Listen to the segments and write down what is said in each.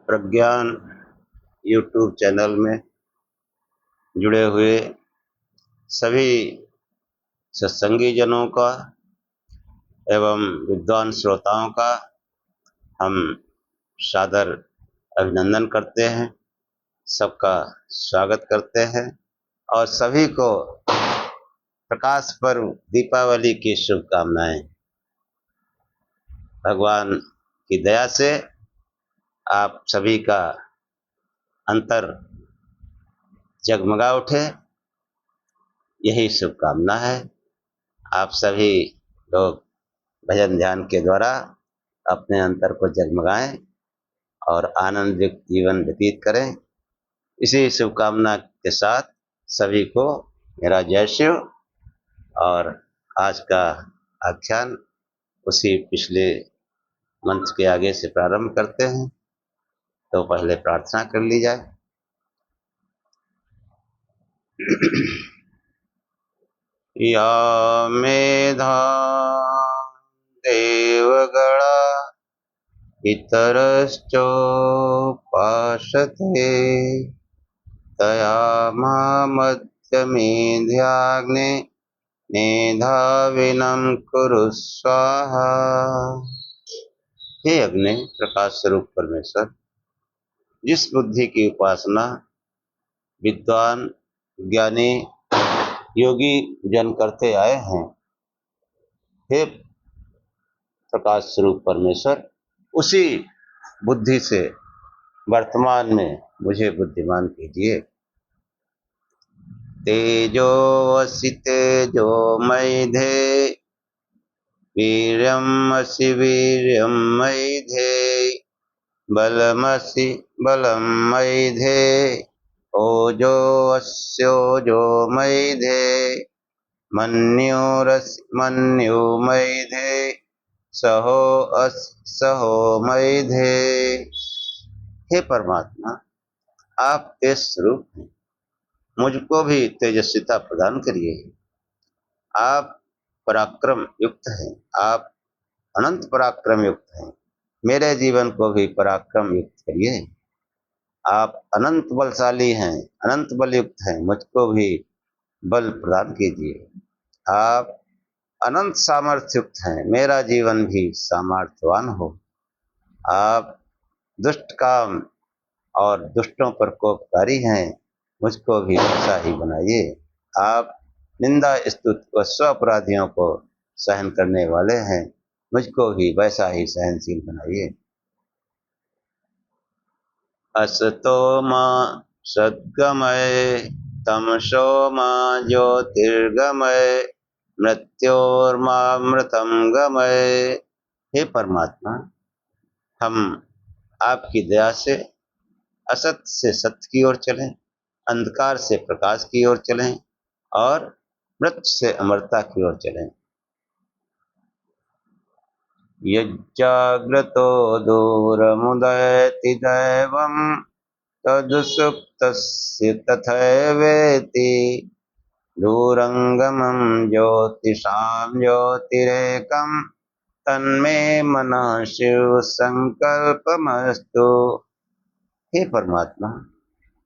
प्रज्ञान YouTube channel में जुड़े हुए सभी सत्संगी जनों का एवं विद्वान श्रोताओं का हम सादर अभिनंदन करते हैं, सबका स्वागत करते हैं और सभी को प्रकाश पर्व दीपावली की शुभकामनाएं। भगवान की दया से आप सभी का अंतर जगमगा उठे, यही शुभकामना है। आप सभी लोग भजन ध्यान के द्वारा अपने अंतर को जगमगाएं और आनंदित जीवन व्यतीत करें। इसी शुभकामना के साथ सभी को मेरा जय शिव। और आज का आख्यान उसी पिछले मंत्र के आगे से प्रारंभ करते हैं। तो पहले प्रार्थना कर ली जाए। या मेधा देवगणा इतरश्चोपासते तया मामद्य मेध्याग्ने मेधाविनं कुरु स्वाहा। हे अग्नि प्रकाश स्वरूप परमेश्वर, जिस बुद्धि की उपासना विद्वान ज्ञानी योगी जन करते आए हैं, हे प्रकाश स्वरूप परमेश्वर, उसी बुद्धि से वर्तमान में मुझे बुद्धिमान कीजिए। तेजोऽसि तेजोमयि धे वीर्यमसि वीर्यमयि धे बलमसि बलमयि धे ओजोऽस्योजोमयि धे मन्योरसि मन्योमयि धे सहोऽसि सहोमयि धे। हे परमात्मा, आप तेज स्वरूप हैं, मुझको भी तेजस्विता प्रदान करिए। आप पराक्रम युक्त हैं, आप अनंत पराक्रम युक्त हैं, मेरे जीवन को भी पराक्रम युक्त करिए। आप अनंत बलशाली हैं, अनंत बल युक्त हैं, मुझको भी बल प्रदान कीजिए। आप अनंत सामर्थ्य युक्त हैं, मेरा जीवन भी सामर्थ्यवान हो। आप दुष्ट काम और दुष्टों पर कोपकारी हैं, मुझको भी ऐसा ही बनाइए। आप निंदा स्तुति व स्व अपराधियों को सहन करने वाले हैं, मुझको भी वैसा ही सहनशील बनाइए। असतो मां सद्गमय तमसो मां ज्योतिर्गमय मृत्योर्मामृतं गमय। हे परमात्मा, हम आपकी दया से असत से सत्य की ओर चलें, अंधकार से प्रकाश की ओर चलें और मृत्यु से अमरता की ओर चलें। यज्जाग्रतो दूरमुदयति दैवं तदुसुप्तस्य तथैवेति दूरंगमं ज्योतिषां ज्योतिरेकं तन्मे मनः शिव संकल्पमस्तु। हे परमात्मा,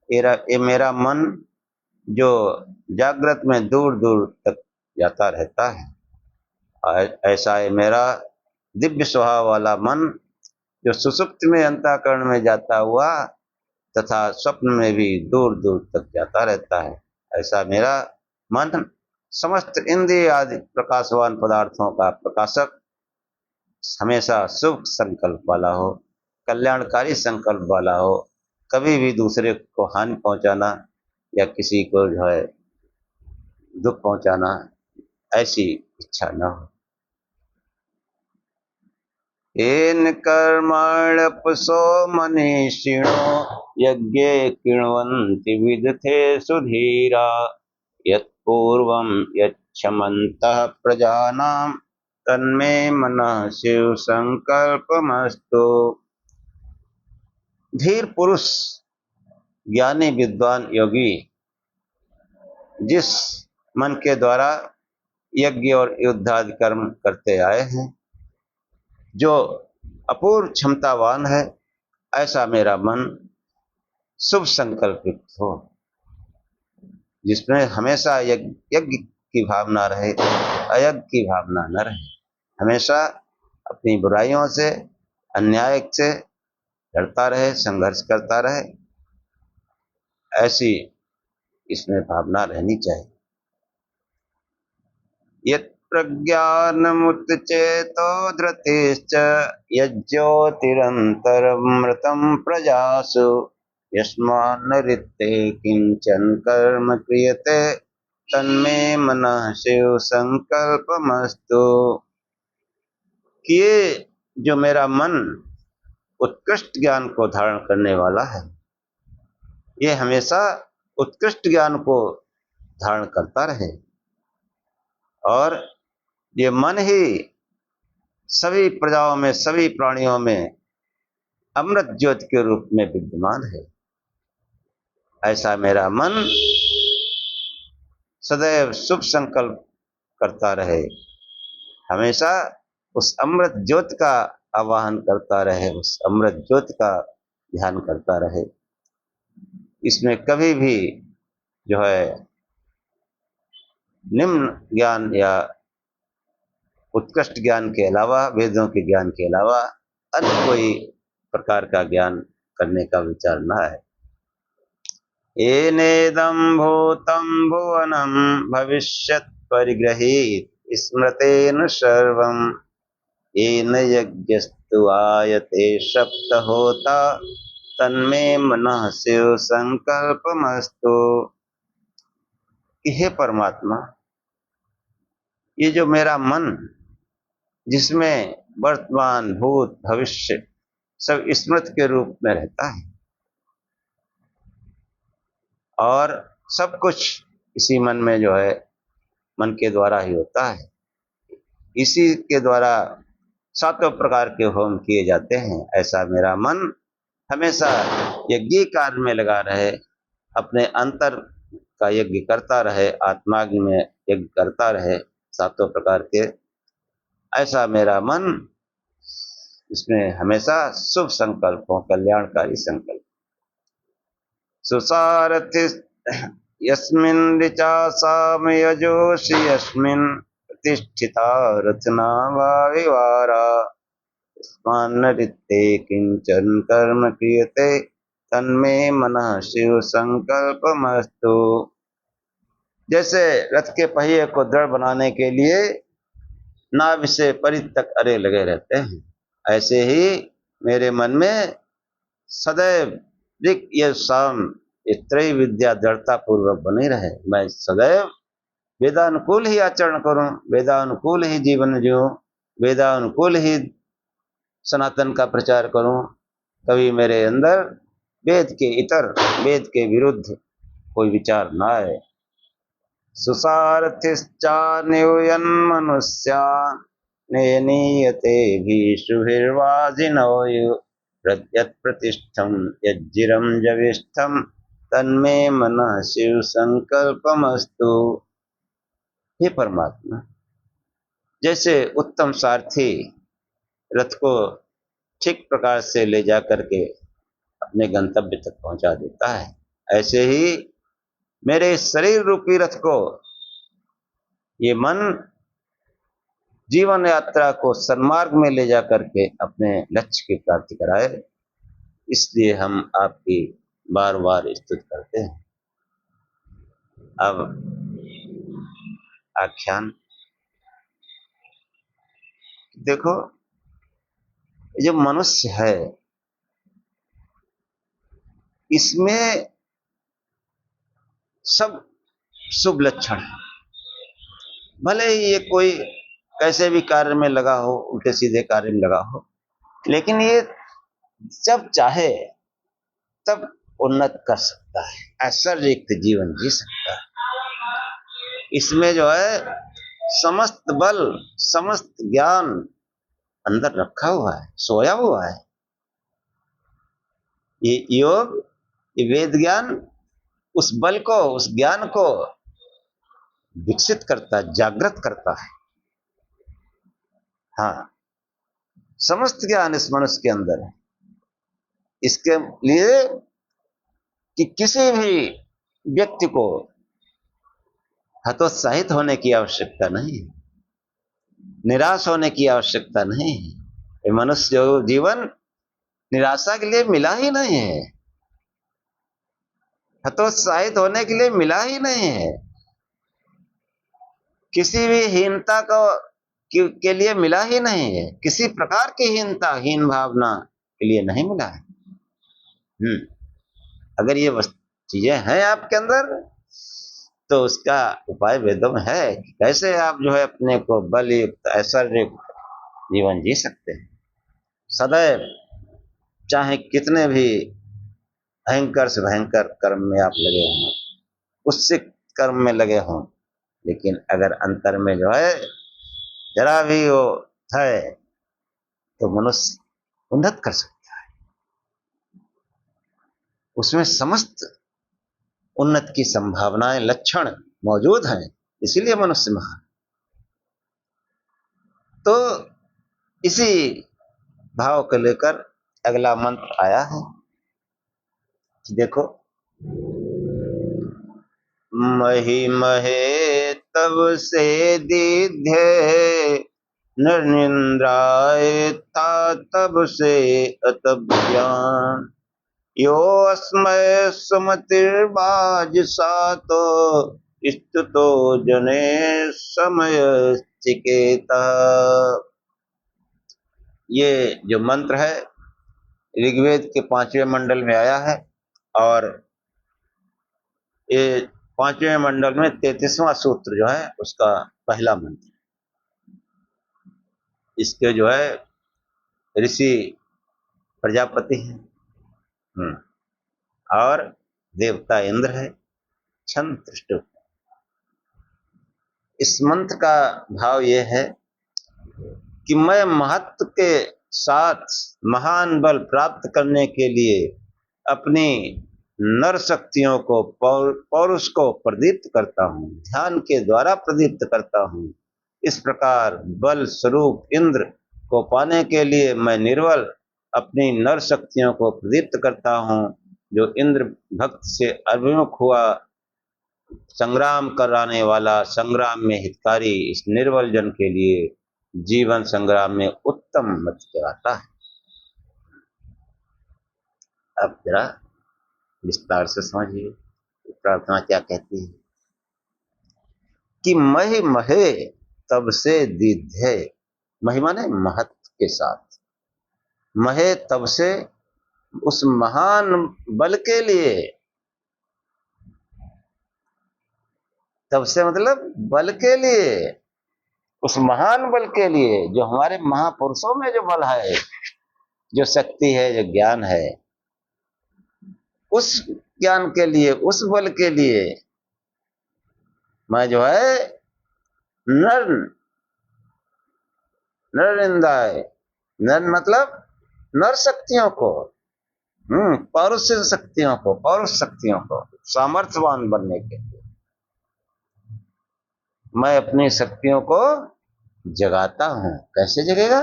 ये मेरा मन जो जागृत में दूर दूर तक जाता रहता है, ऐसा है मेरा दिव्य स्वभाव वाला मन जो सुसुप्त में अंतःकरण में जाता हुआ तथा स्वप्न में भी दूर दूर तक जाता रहता है, ऐसा मेरा मन समस्त इंद्रिय आदि प्रकाशवान पदार्थों का प्रकाशक, हमेशा शुभ संकल्प वाला हो, कल्याणकारी संकल्प वाला हो, कभी भी दूसरे को हानि पहुंचाना या किसी को जो है दुख पहुंचाना, ऐसी इच्छा न हो। येन कर्मण्यपसो मनीषिणो यज्ञे कृण्वन्ति विदथे सुधीरा यत्पूर्वं यच्छमन्तः प्रजानां तन्मे मनः शिव संकल्पमस्तु। धीर पुरुष ज्ञानी विद्वान योगी जिस मन के द्वारा यज्ञ और युद्ध आदि कर्म करते आए हैं, जो अपूर्व क्षमतावान है, ऐसा मेरा मन शुभ संकल्पित हो, जिसमें हमेशा यज्ञ की भावना रहे, अयज्ञ की भावना न रहे। हमेशा अपनी बुराइयों से, अन्याय से लड़ता रहे, संघर्ष करता रहे, ऐसी इसमें भावना रहनी चाहिए। यत् प्रज्ञानमुत्चेतो धृतिश्च यज्ज्योतिरन्तरमृतं प्रजासु यस्मान्नरित्ते किंचन कर्म क्रियते तन्मे मनः शिव संकल्पमस्तु। कि ये जो मेरा मन उत्कृष्ट ज्ञान को धारण करने वाला है, ये हमेशा उत्कृष्ट ज्ञान को धारण करता रहे, और ये मन ही सभी प्रजाओं में, सभी प्राणियों में अमृत ज्योति के रूप में विद्यमान है। ऐसा मेरा मन सदैव शुभ संकल्प करता रहे, हमेशा उस अमृत ज्योति का आवाहन करता रहे, उस अमृत ज्योति का ध्यान करता रहे। इसमें कभी भी जो है निम्न ज्ञान या उत्कृष्ट ज्ञान के अलावा, वेदों के ज्ञान के अलावा अन्य कोई प्रकार का ज्ञान करने का विचार न है। एनेदं भूतं भुवनं भविष्यत् परिग्रहीत स्मृतेन सर्वं येन यज्ञस्तु आयते सप्तहोता तन्मे मनः शिव संकल्पमस्तु। हे परमात्मा, ये जो मेरा मन, जिसमें वर्तमान, भूत, भविष्य सब स्मृति के रूप में रहता है, और सब कुछ इसी मन में जो है मन के द्वारा ही होता है। इसी के द्वारा सातों प्रकार के होम किए जाते हैं। ऐसा मेरा मन हमेशा यज्ञ कार्य में लगा रहे, अपने अंतर का यज्ञ करता रहे, आत्माग्नि में यज्ञ करता रहे सातों प्रकार के। ऐसा मेरा मन, इसमें हमेशा शुभ संकल्प हो, कल्याणकारी संकल्प। सुसारथि यस्मिन् ऋचा सामयजोषि यस्मिन् प्रतिष्ठिता रचना वाविवारा स्मान्नरित्ते किंचन कर्म क्रियते तन्मे मनः शिव संकल्पमस्तु। जैसे रथ के पहिए को दृढ़ बनाने के लिए नाभि से परिध तक अरे लगे रहते हैं, ऐसे ही मेरे मन में सदैव ऋक् यजुः साम ये त्रय विद्या दृढ़ता पूर्वक बनी रहे। मैं सदैव वेदानुकूल ही आचरण करूं, वेदानुकूल ही जीवन जीऊं, वेदानुकूल ही सनातन का प्रचार करूं। कभी मेरे अंदर वेद के इतर, वेद के विरुद्ध कोई विचार न आए। सुसारथिश्चान्यूयन् मनुष्यान् नियते भीषुभिर्वाजिनोयु यत् प्रतिष्ठं यज्जिरं जविष्ठं तन्मे मनः शिव संकल्पमस्तु। हे परमात्मा, जैसे उत्तम सारथी रथ को ठीक प्रकार से ले जा करके अपने गंतव्य तक पहुंचा देता है, ऐसे ही मेरे शरीर रूपी रथ को ये मन जीवन यात्रा को सन्मार्ग में ले जा करके अपने लक्ष्य की प्राप्ति कराए। इसलिए हम आपकी बार बार स्तुति करते हैं। अब आख्यान देखो, जो मनुष्य है इसमें सब शुभ लक्षण है। भले ही ये कोई कैसे भी कार्य में लगा हो, उल्टे सीधे कार्य में लगा हो, लेकिन ये जब चाहे तब उन्नत कर सकता है, ऐश्वर्ययुक्त जीवन जी सकता है। इसमें जो है समस्त बल, समस्त ज्ञान अंदर रखा हुआ है, सोया हुआ है। ये योग, ये वेद ज्ञान उस बल को, उस ज्ञान को विकसित करता है, जागृत करता है। हाँ, समस्त ज्ञान इस मनुष्य के अंदर है। इसके लिए कि किसी भी व्यक्ति को हतोत्साहित होने की आवश्यकता नहीं, निराश होने की आवश्यकता नहीं। ये मनुष्य जीवन निराशा के लिए मिला ही नहीं है, हतोत्साहित होने के लिए मिला ही नहीं है, किसी भी हीनता को के लिए मिला ही नहीं है, किसी प्रकार की हीनता, हीन भावना के लिए नहीं मिला है। अगर ये चीजें हैं आपके अंदर तो उसका उपाय वेदों में है कि कैसे आप जो है अपने को बलयुक्त ऐश्वर्ययुक्त जीवन जी सकते हैं। सदैव चाहे कितने भी भयंकर से भयंकर कर्म में आप लगे हों, उससे कर्म में लगे हों, लेकिन अगर अंतर में जो है जरा भी वो है तो मनुष्य उन्नत कर सकता है, उसमें समस्त उन्नत की संभावनाएं, लक्षण मौजूद हैं, इसीलिए मनुष्य महान। तो इसी भाव को लेकर अगला मंत्र आया है कि देखो, मही महे तब से दीध्ये नर निंद्राए था तब से अतब ज्ञान, यो अस्मय सुमतिर्बाज सातो स्तुतो जने समय चिकेता। ये जो मंत्र है ऋग्वेद के 5वें मंडल में आया है और ये 5वें मंडल में 33वां सूत्र जो है उसका पहला मंत्र। इसके जो है ऋषि प्रजापति हैं और देवता इंद्र है, छंद त्रिष्टु। इस मंत्र का भाव यह है कि मैं महत्व के साथ महान बल प्राप्त करने के लिए अपनी नर शक्तियों को, पौरुष को प्रदीप्त करता हूँ, ध्यान के द्वारा प्रदीप्त करता हूँ। इस प्रकार बल स्वरूप इंद्र को पाने के लिए मैं निर्बल अपनी नर शक्तियों को प्रदीप्त करता हूँ। जो इंद्र भक्त से अभिमुख हुआ संग्राम कराने वाला, संग्राम में हितकारी, इस निर्बल जन के लिए जीवन संग्राम में उत्तम मत कहलाता है। अब जरा विस्तार से समझिए प्रार्थना क्या कहती है कि महि महे तब से दीध्ये, महिमा ने महत्व के साथ, महे तब से उस महान बल के लिए, तब से मतलब बल के लिए, उस महान बल के लिए जो हमारे महापुरुषों में जो बल है, जो शक्ति है, जो ज्ञान है, उस ज्ञान के लिए, उस बल के लिए मैं जो है नर निंदाए, नर मतलब नर शक्तियों को, पौरुष शक्तियों को, पौरुष शक्तियों को सामर्थ्यवान बनने के लिए मैं अपनी शक्तियों को जगाता हूं। कैसे जगेगा?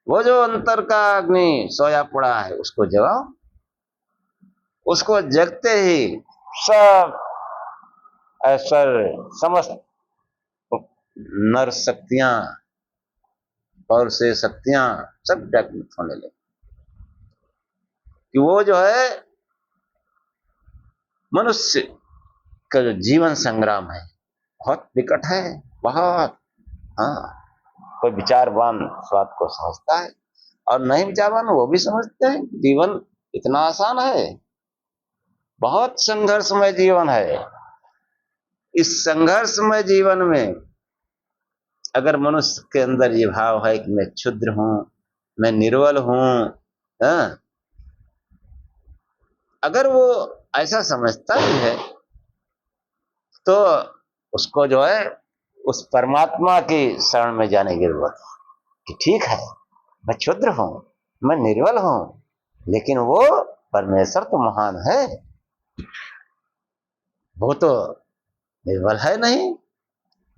वो जो अंतर का अग्नि सोया पड़ा है उसको जगाओ, उसको जगते ही सब ऐश्वर्य, समस्त नर शक्तियां और से शक्तियां सब जागृत होने लगे कि वो जो है मनुष्य का जो जीवन संग्राम है बहुत विकट है, बहुत। कोई विचारवान इस बात को समझता है और नहीं विचारवान वो भी समझते हैं जीवन इतना आसान है, बहुत संघर्षमय जीवन है। इस संघर्षमय जीवन में अगर मनुष्य के अंदर ये भाव है कि मैं क्षुद्र हूं, मैं निर्बल हूं, अगर वो ऐसा समझता ही है तो उसको जो है उस परमात्मा की शरण में जाने की जरूरत है कि ठीक है मैं क्षुद्र हूं, मैं निर्बल हूं, लेकिन वो परमेश्वर तो महान है, वो तो निर्बल है नहीं,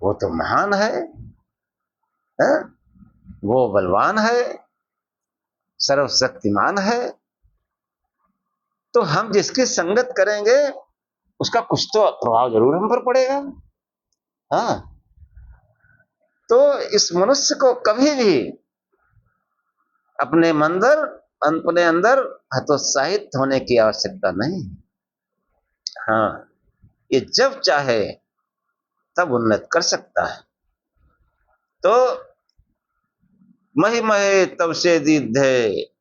वो तो महान है, वो बलवान है, सर्वशक्तिमान है। तो हम जिसकी संगत करेंगे उसका कुछ तो प्रभाव जरूर हम पर पड़ेगा। हाँ, तो इस मनुष्य को कभी भी अपने अंदर हतोत्साहित होने की आवश्यकता नहीं। हाँ, ये जब चाहे तब उन्नत कर सकता है। तो महि महे तब से दीधे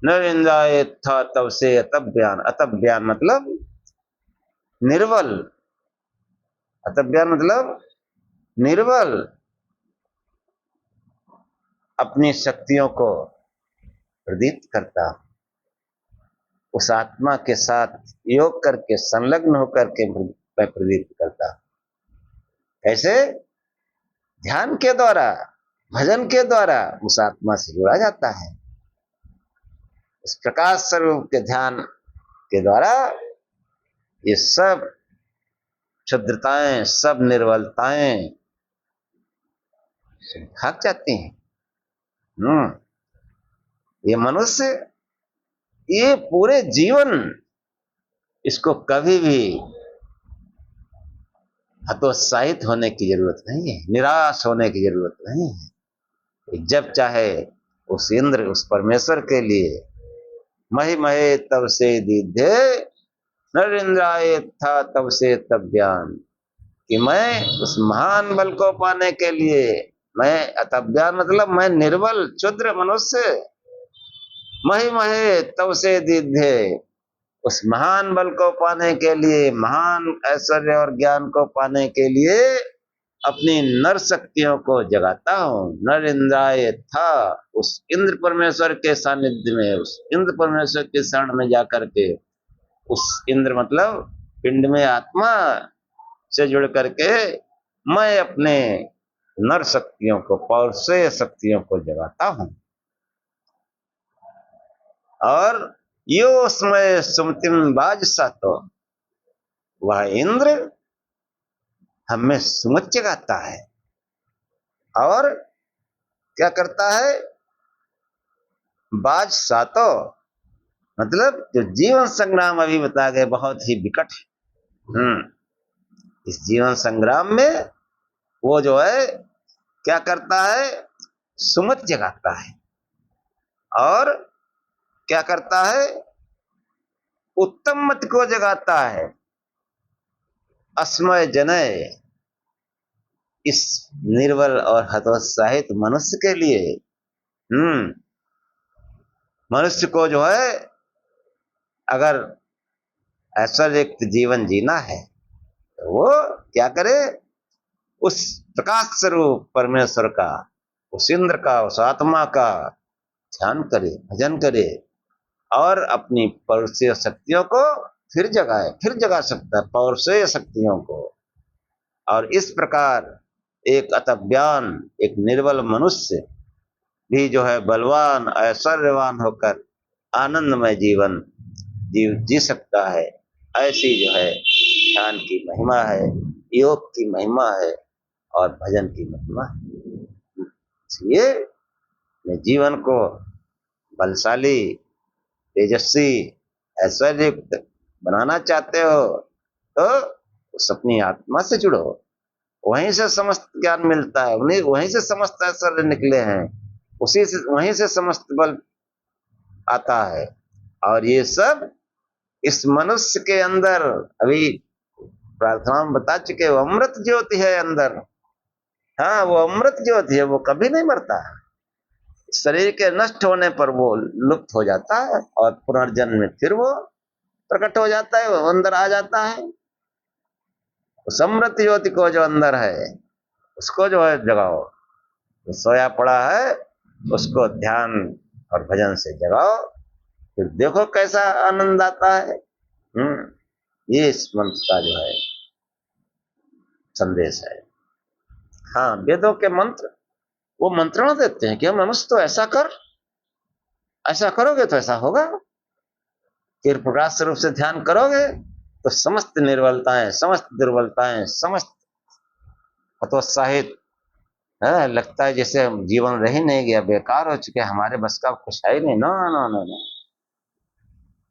नरेंद्राय था तब से अतब्यान। अतब्यान मतलब निर्बल, अतब्यान मतलब निर्बल, अपनी शक्तियों को प्रदीप्त करता, उस आत्मा के साथ योग करके संलग्न होकर के मैं प्रदीप्त करता। कैसे? ध्यान के द्वारा, भजन के द्वारा उस आत्मा से जुड़ा जाता है। इस प्रकाश स्वरूप के ध्यान के द्वारा ये सब क्षुद्रताएं, सब निर्बलताएं भाग जाती हैं। ये मनुष्य, ये पूरे जीवन इसको कभी भी हतोत्साहित होने की जरूरत नहीं है, निराश होने की जरूरत नहीं है। जब चाहे उस इंद्र, उस परमेश्वर के लिए महि महे तब से दीधे नरेंद्राय था तब से तब ज्ञान, कि मैं उस महान बल को पाने के लिए, मैं अतब्यान मतलब मैं निर्बल क्षुद्र मनुष्य, महि महे तब से दीधे उस महान बल को पाने के लिए, महान ऐश्वर्य और ज्ञान को पाने के लिए अपनी नर शक्तियों को जगाता हूं। नर इंद्राय था, उस इंद्र परमेश्वर के सानिध्य में, उस इंद्र परमेश्वर के शरण में जाकर के, उस इंद्र मतलब पिंड में आत्मा से जुड़ करके मैं अपने नर शक्तियों को, पौरुषेय शक्तियों को जगाता हूं। और यो समय सुमतिम बाज सातो, वह इंद्र हमें सुमत जगाता है। और क्या करता है? बाज सातो मतलब जो जीवन संग्राम अभी बता गए बहुत ही विकट है। इस जीवन संग्राम में वो जो है क्या करता है? सुमत जगाता है। और क्या करता है? उत्तम मत को जगाता है। अस्मय जनय, इस निर्बल और हतोत्साहित मनुष्य के लिए, मनुष्य को जो है अगर ऐश्वर्युक्त जीवन जीना है तो वो क्या करे? उस प्रकाश स्वरूप परमेश्वर का, उस इंद्र का, उस आत्मा का ध्यान करे, भजन करे और अपनी पौरुषेय शक्तियों को फिर जगाए, फिर जगा सकता है पौरुषेय शक्तियों को। और इस प्रकार एक अतब्यान, एक निर्बल मनुष्य भी जो है बलवान, ऐश्वर्यवान होकर आनंदमय जीवन जी सकता है। ऐसी जो है ध्यान की महिमा है, योग की महिमा है और भजन की महिमा है। इसलिए मैं जीवन को बलशाली, तेजस्वी, ऐश्वर्युक्त बनाना चाहते हो तो उस अपनी आत्मा से जुड़ो, वहीं से समस्त ज्ञान मिलता है, वहीं से समस्त ऐश्वर्य निकले हैं, उसी से, वहीं से समस्त बल आता है। और ये सब इस मनुष्य के अंदर, अभी प्रार्थना में बता चुके, वो अमृत ज्योति है अंदर। हाँ, वो अमृत ज्योति है, वो कभी नहीं मरता। शरीर के नष्ट होने पर वो लुप्त हो जाता है और पुनर्जन्म में फिर वो प्रकट हो जाता है, वो अंदर आ जाता है। उस अमृत ज्योति को जो अंदर है उसको जो है जगाओ, जो सोया पड़ा है उसको ध्यान और भजन से जगाओ, फिर देखो कैसा आनंद आता है। ये इस मंत्र का जो है संदेश है। हाँ, वेदों के मंत्र वो मंत्रणा देते हैं कि मनुष्य तो ऐसा कर, ऐसा करोगे तो ऐसा होगा, फिर प्रकाश रूप से ध्यान करोगे तो समस्त निर्बलताएं, समस्त दुर्बलताएं, समस्त हतोत्साहित लगता है जैसे जीवन रह ही नहीं गया, बेकार हो चुके, हमारे बस का कुछ है ही नहीं। नो नो नो नो,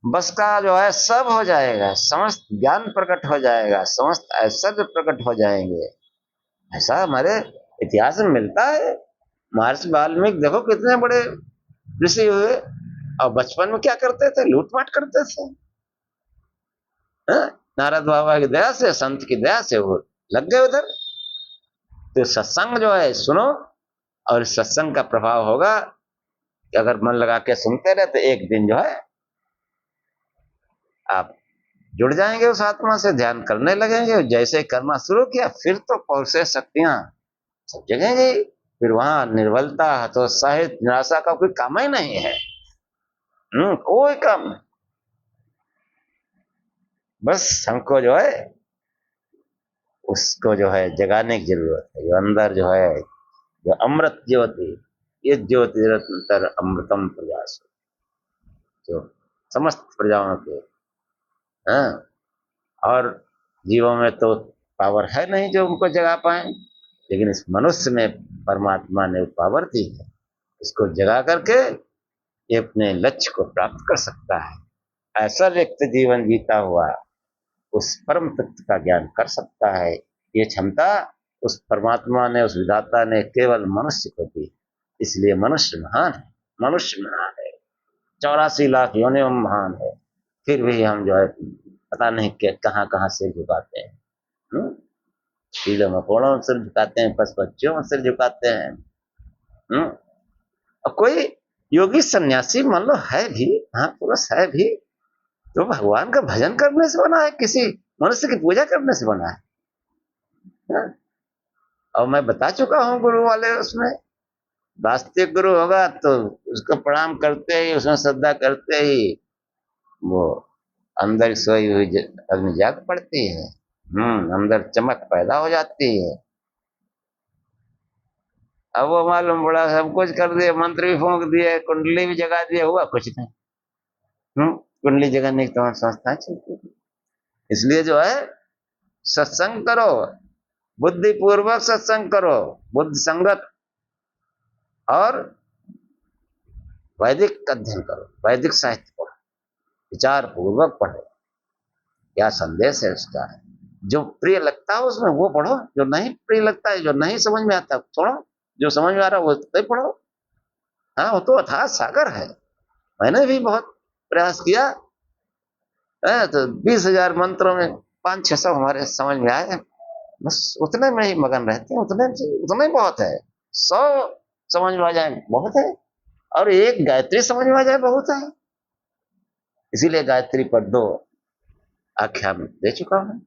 बस का जो है सब हो जाएगा, समस्त ज्ञान प्रकट हो जाएगा, समस्त ऐश्वर्य प्रकट हो जाएंगे। ऐसा हमारे इतिहास में मिलता है। महर्षि वाल्मीकि देखो कितने बड़े ऋषि हुए, और बचपन में क्या करते थे? लूटपाट करते थे। हाँ? नारद बाबा की दया से, संत की दया से वो लग गए उधर। तो सत्संग जो है सुनो, और सत्संग का प्रभाव होगा कि अगर मन लगा के सुनते रहे तो एक दिन जो है आप जुड़ जाएंगे उस आत्मा से, ध्यान करने लगेंगे। जैसे ही करना शुरू किया फिर तो पौरुषेय शक्तियां सब जगह गई। फिर वहां निर्बलता, हतोत्साहित, निराशा का कोई काम ही नहीं है। कोई काम नहीं। बस हमको जो है उसको जो है जगाने की जरूरत है। जो अंदर जो है, जो अमृत ज्योति, ये ज्योति निरंतर अमृतम प्रयास, जो समस्त प्रजाओं के, हाँ, और जीवों में तो पावर है नहीं जो उनको जगा पाए, लेकिन इस मनुष्य में परमात्मा ने पावर दी है। इसको जगा करके ये अपने लक्ष्य को प्राप्त कर सकता है। ऐसा व्यक्ति जीवन जीता हुआ उस परम तत्व का ज्ञान कर सकता है। ये क्षमता उस परमात्मा ने, उस विधाता ने केवल मनुष्य को दी। इसलिए मनुष्य महान है, मनुष्य महान है। 84 लाख योनियों में महान है। फिर भी हम जो है पता नहीं कहाँ कहाँ सिर झुकाते हैं। कीड़ों मकोड़ों में सिर झुकाते हैं, पशु पक्षियों में सिर झुकाते हैं। और कोई योगी सन्यासी मान लो है भी, हाँ पुरुष है भी, तो भगवान का भजन करने से बना है, किसी मनुष्य की पूजा करने से बना है। और मैं बता चुका हूँ गुरु वाले, उसमें वास्तविक गुरु होगा तो उसको प्रणाम करते ही, उसमें श्रद्धा करते ही वो अंदर सोई हुई अग्नि जाग पड़ती है। अंदर चमक पैदा हो जाती है। अब वो मालूम पड़ा सब कुछ कर दिए, मंत्र भी फूंक दिए, कुंडली भी जगा दिए, हुआ कुछ नहीं। कुंडली जगाने की तो संस्था चलती है। इसलिए जो है सत्संग करो, बुद्धि पूर्वक सत्संग करो, बुद्धि संगत, और वैदिक अध्ययन करो, वैदिक साहित्य पढ़ो, विचार पूर्वक पढ़ो। क्या संदेश है उसका? जो प्रिय लगता है उसमें वो पढ़ो, जो नहीं प्रिय लगता है, जो नहीं समझ में आता छोड़ो, जो समझ में आ रहा है वो तो पढ़ो। हाँ, वो तो अथाह सागर है। मैंने भी बहुत प्रयास किया है, तो 20,000 मंत्रों में 500-600 हमारे समझ में आए। बस उतने में ही मगन रहते हैं, उतने ही बहुत है। 100 समझ में आ जाए बहुत है, और एक गायत्री समझ में आ जाए बहुत है। इसीलिए गायत्री पर 2 आख्या में दे चुका हूं।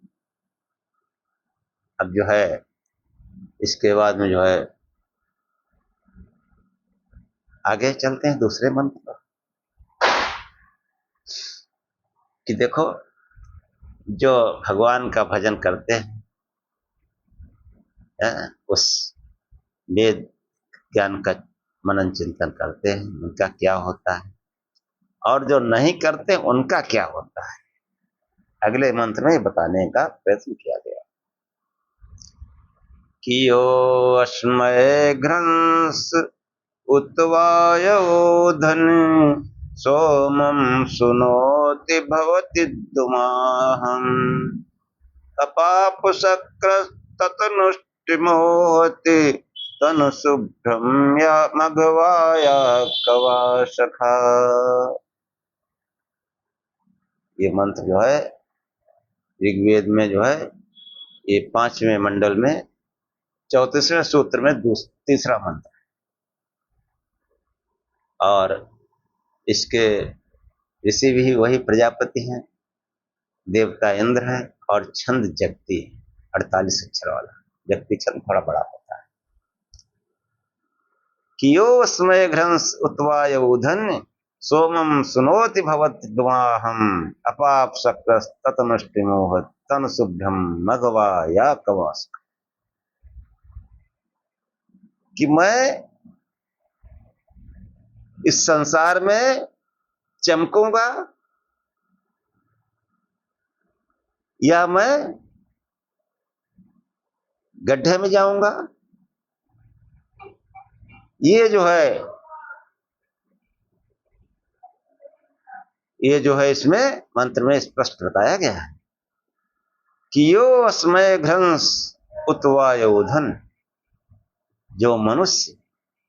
अब जो है इसके बाद में जो है आगे चलते हैं दूसरे मंत्र पर, कि देखो जो भगवान का भजन करते हैं, उस वेद ज्ञान का मनन चिंतन करते हैं, उनका क्या होता है, और जो नहीं करते उनका क्या होता है, अगले मंत्र में बताने का प्रयत्न किया गया। कियो अस्मय घ्रंस उतवायोधन सोमं सुनोति भवति दुमाहम् अपापशक्रस्ततनुष्टिमोहति तनु शुभ्रम या मघवाया कवा सखा। ये मंत्र जो है ऋग्वेद में जो है ये 5वें मंडल में 34वें सूत्र में तीसरा मंत्र है। और इसके ऋषि भी वही प्रजापति हैं, देवता इंद्र है, और छंद जगती है 48 अक्षर वाला। जगती छंद थोड़ा बड़ा होता है। कियो स्मय घ्रंस उत्वायोधन सोमम सुनोति भवति द्वाहम अपाप शक्रस ततनुष्टिमोह तन शुभ्रम मघवा या कवास। कि मैं इस संसार में चमकूंगा या मैं गड्ढे में जाऊंगा, ये जो है ये जो है इसमें मंत्र में स्पष्ट बताया गया है कि यो अस्मय घ्रंस उतवायोधन, जो मनुष्य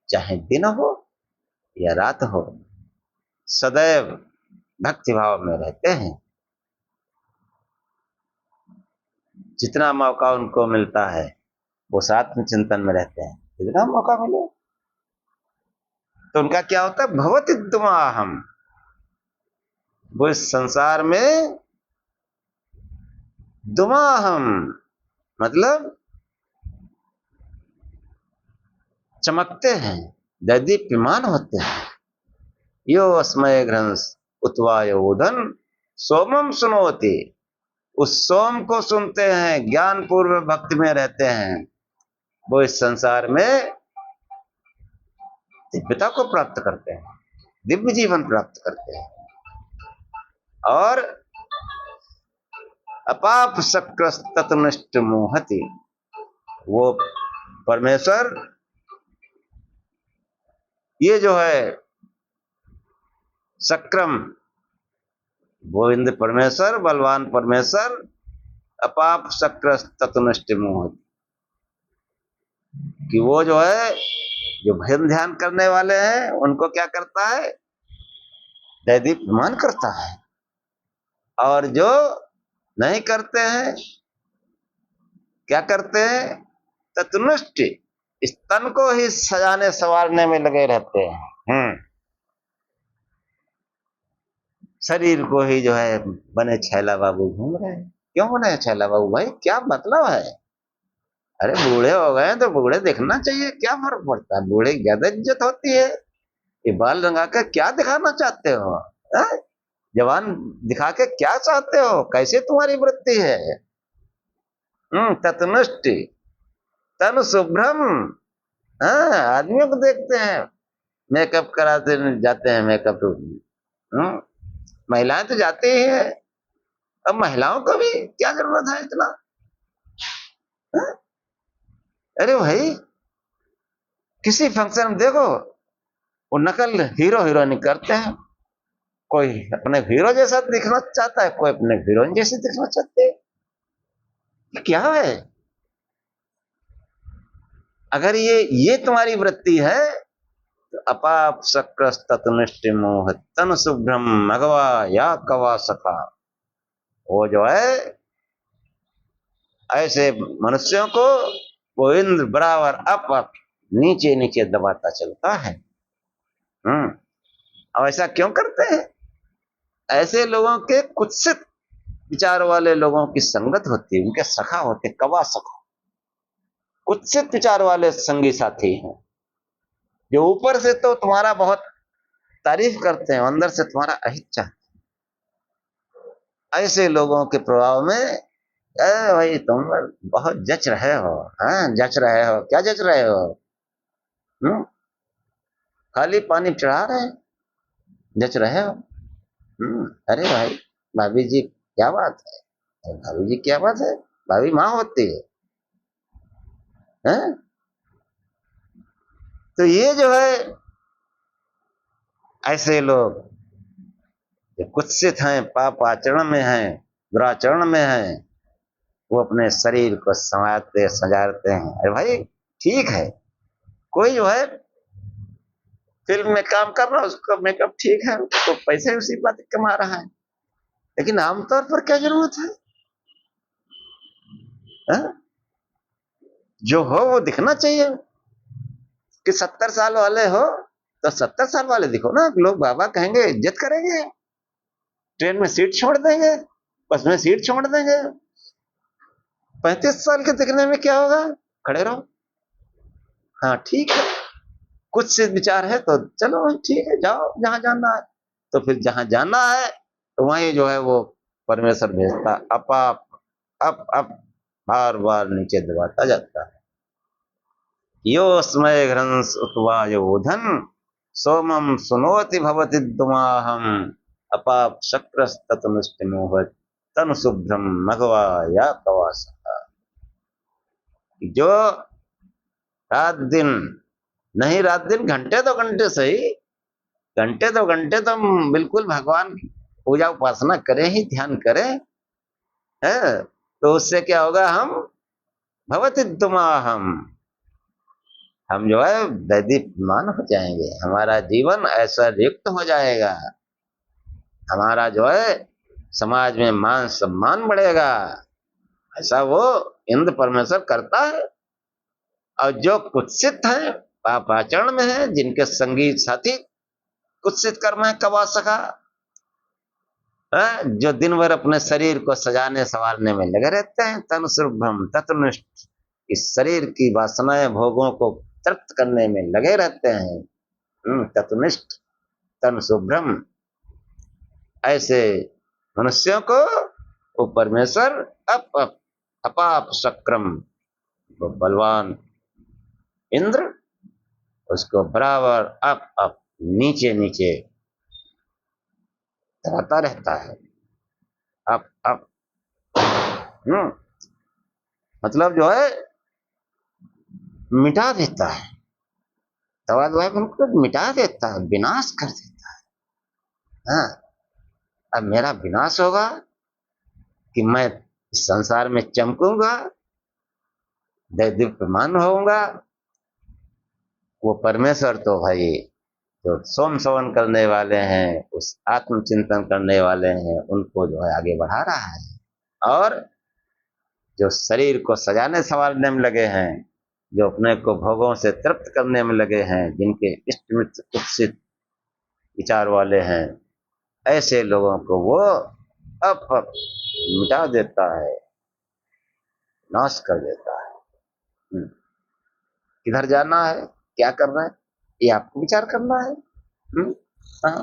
चाहे दिन हो या रात हो सदैव भक्ति भाव में रहते हैं, जितना मौका उनको मिलता है वो आत्म चिंतन में रहते हैं, जितना मौका मिले तो उनका क्या होता है, भवति दुमाहम, वो इस संसार में दुमाहम मतलब चमकते हैं, दैदीप्यमान होते हैं। यो अस्मय घ्रंस उतवायोधन सोमम सुनोति, उस सोम को सुनते हैं, ज्ञान पूर्व भक्ति में रहते हैं, वो इस संसार में दिव्यता को प्राप्त करते हैं, दिव्य जीवन प्राप्त करते हैं। और अपाप शक्रस तत्निष्ठ मोहति, वो परमेश्वर ये जो है सक्राम गोविंद परमेश्वर, बलवान परमेश्वर, अपाप शक्रस तत्निष्ठ मोहति, कि वो जो है जो भजन ध्यान करने वाले हैं उनको क्या करता है, दैदीप्यमान करता है, और जो नहीं करते हैं क्या करते हैं, तत्नुष्ट, इस तन को ही सजाने संवारने में लगे रहते हैं। शरीर को ही जो है बने छैला बाबू घूम रहे हैं। क्यों बने छैला बाबू भाई, क्या मतलब है? अरे बूढ़े हो गए तो बूढ़े दिखना चाहिए, क्या फर्क पड़ता है, बूढ़े ज्यादा इज्जत होती है। ये बाल रंगा के क्या दिखाना चाहते हो, जवान दिखा के क्या चाहते हो, कैसे तुम्हारी वृत्ति है? तत्नुष्टि तनु शुभ्रम, आदमियों को देखते हैं मेकअप कराते जाते हैं, मेकअप महिलाएं तो जाती ही है, अब महिलाओं को भी क्या जरूरत है इतना? अरे भाई किसी फंक्शन में देखो वो नकल हीरो हीरोइन करते हैं, कोई अपने हीरो जैसा दिखना चाहता है, कोई अपने हीरोइन जैसे दिखना चाहते है। क्या है? अगर ये तुम्हारी वृत्ति है तो अपाप शक्रस तत्निष्ठ मोह तन शुभ्रम मगवा या कवा सखा, वो जो है ऐसे मनुष्यों को वो इंद्र बराबर अप नीचे नीचे दबाता चलता है। अब ऐसा क्यों करते हैं? ऐसे लोगों के कुत्सित विचार वाले लोगों की संगत होती है, उनके सखा होते, कवा सखा, कुत्सित विचार वाले संगी साथी हैं, जो ऊपर से तो तुम्हारा बहुत तारीफ करते हैं, अंदर से तुम्हारा अहित चाहते हैं। ऐसे लोगों के प्रभाव में भाई तुम बहुत जच रहे हो, जच रहे हो, क्या जच रहे हो? खाली पानी चढ़ा रहे हैं, जच रहे हो? अरे भाई भाभी जी क्या बात है, भाभी जी क्या बात है, भाभी माँ होती है? तो ये जो है ऐसे लोग जो कुत्सित हैं, पाप आचरण में हैं, दुराचरण में हैं, वो अपने शरीर को संवारते सजारते हैं। अरे भाई ठीक है, कोई जो है फिल्म में काम कर रहा है, उसका मेकअप ठीक है, तो पैसे उसी बात कमा रहा है, लेकिन आमतौर पर क्या जरूरत है? जो हो वो दिखना चाहिए। कि 70 साल वाले हो तो 70 साल वाले दिखो ना, लोग बाबा कहेंगे, इज्जत करेंगे, ट्रेन में सीट छोड़ देंगे, बस में सीट छोड़ देंगे। 35 साल के दिखने में क्या होगा, खड़े रहो। हाँ ठीक है, कुछ से विचार है तो चलो ठीक है, जाओ जहां जाना है, तो फिर जहां जाना है तो वहीं जो है वो परमेश्वर भेजता, अप बार बार नीचे दबाता जाता है। योस्मय घ्रंस उतवायोधन सोमम सुनोति भवति दुमाहम अपाप शक्रस तत्निष्ठ मोहत तन शुभ्रम मघवा या कवासका, जो रात दिन नहीं, रात दिन घंटे 2 घंटे सही, घंटे 2 घंटे तुम बिल्कुल भगवान पूजा उपासना करें ही, ध्यान करें, है, तो उससे क्या होगा, हम भवति तुमाहम, हम जो है दैदीप्यमान हो जाएंगे, हमारा जीवन ऐसा युक्त हो जाएगा, हमारा जो है समाज में मान सम्मान बढ़ेगा। ऐसा वो इंद्र परमेश्वर करता है। और जो कुत्सित है, पापाचरण में है, जिनके संगी साथी कुत्सित कर्म है, कवा सका, जो दिन भर अपने शरीर को सजाने संवारने में लगे रहते हैं, तन शुभ्रम तत्निष्ठ, इस शरीर की वासनाएं भोगों को तृप्त करने में लगे रहते हैं, तत्निष्ठ तन शुभ्रम, ऐसे मनुष्यों को वो परमेश्वर अपाप शक्रम, वो बलवान इंद्र उसको बराबर अप नीचे नीचे दबाता रहता है। अप मतलब जो है मिटा देता है, दबा दबा के उनको मिटा देता है, विनाश कर देता है। हाँ, अब मेरा विनाश होगा कि मैं संसार में चमकूंगा, दैदीप्यमान होऊंगा। वो परमेश्वर तो भाई जो सोम सवन करने वाले हैं, उस आत्मचिंतन करने वाले हैं, उनको जो है आगे बढ़ा रहा है। और जो शरीर को सजाने संवारने में लगे हैं, जो अपने को भोगों से तृप्त करने में लगे हैं, जिनके इष्ट मित्र कुत्सित विचार वाले हैं, ऐसे लोगों को वो अप मिटा देता है, नाश कर देता है। किधर जाना है, क्या करना है, ये आपको विचार करना है। हाँ,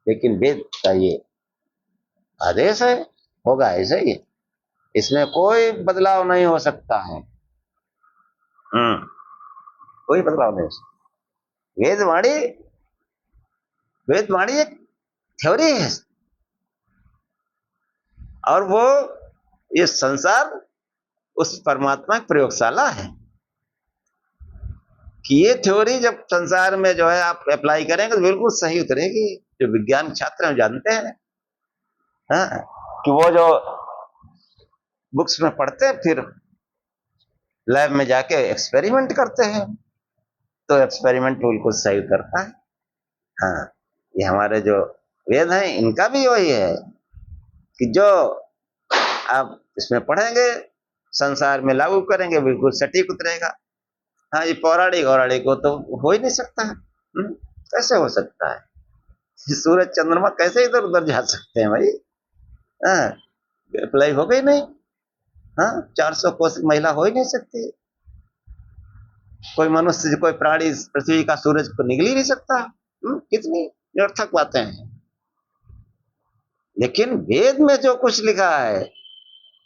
लेकिन वेद का ये आदेश है, होगा ऐसे ही, इसमें कोई बदलाव नहीं हो सकता है। कोई बदलाव नहीं हो सकता। वेदवाणी एक थ्योरी है, और वो ये संसार उस परमात्मा की प्रयोगशाला है कि ये थ्योरी जब संसार में जो है आप अप्लाई करेंगे तो बिल्कुल सही उतरेगी। जो विज्ञान छात्र हैं जानते हैं, हाँ, कि वो जो बुक्स में पढ़ते हैं, फिर लैब में जाके एक्सपेरिमेंट करते हैं, तो एक्सपेरिमेंट बिल्कुल सही उतरता है। हाँ, ये हमारे जो वेद हैं, इनका भी वही है कि जो आप इसमें पढ़ेंगे, संसार में लागू करेंगे, बिल्कुल सटीक उतरेगा। हाँ, ये पौराणिक को तो हो ही नहीं सकता है। कैसे हो सकता है? सूरज चंद्रमा कैसे इधर उधर जा सकते हैं भाई? हाँ, अप्लाई हो गई नहीं। हाँ, 400 कोस महिला हो ही नहीं सकती। कोई मनुष्य, कोई प्राणी पृथ्वी का सूरज को निगल ही नहीं सकता। कितनी निरर्थक बातें हैं। लेकिन वेद में जो कुछ लिखा है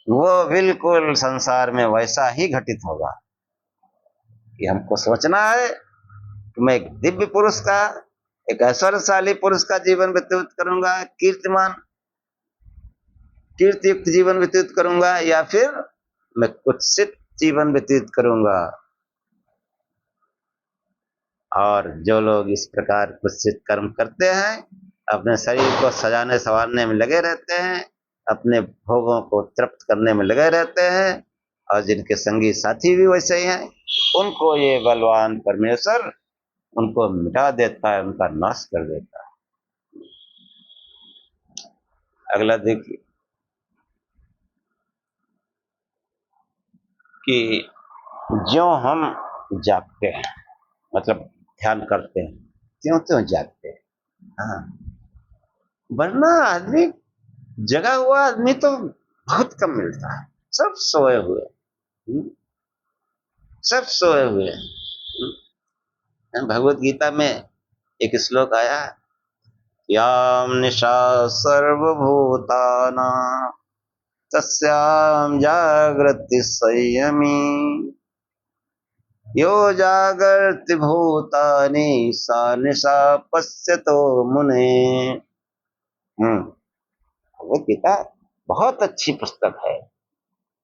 वो बिल्कुल संसार में वैसा ही घटित होगा। कि हमको सोचना है कि मैं एक दिव्य पुरुष का, एक ऐश्वर्यशाली पुरुष का जीवन व्यतीत करूंगा, कीर्तियुक्त जीवन व्यतीत करूंगा, या फिर मैं कुत्सित जीवन व्यतीत करूंगा। और जो लोग इस प्रकार कुत्सित कर्म करते हैं, अपने शरीर को सजाने संवारने में लगे रहते हैं, अपने भोगों को तृप्त करने में लगे रहते हैं, और जिनके संगी साथी भी वैसे ही हैं, उनको ये बलवान परमेश्वर उनको मिटा देता है, उनका नाश कर देता है। अगला देखिए कि जो हम जागते हैं, मतलब ध्यान करते हैं, त्यों त्यों जागते हैं। हाँ, वरना आदमी, जगा हुआ आदमी तो बहुत कम मिलता है। सब सोए हुए, सब सोए हुए। भगवत गीता में एक श्लोक आया, याम निशा सर्वभूतानां तस्यां जागृति संयमी, यो जागर्ति भूतानि सा निशा पश्यतो मुने। भगवत गीता बहुत अच्छी पुस्तक है।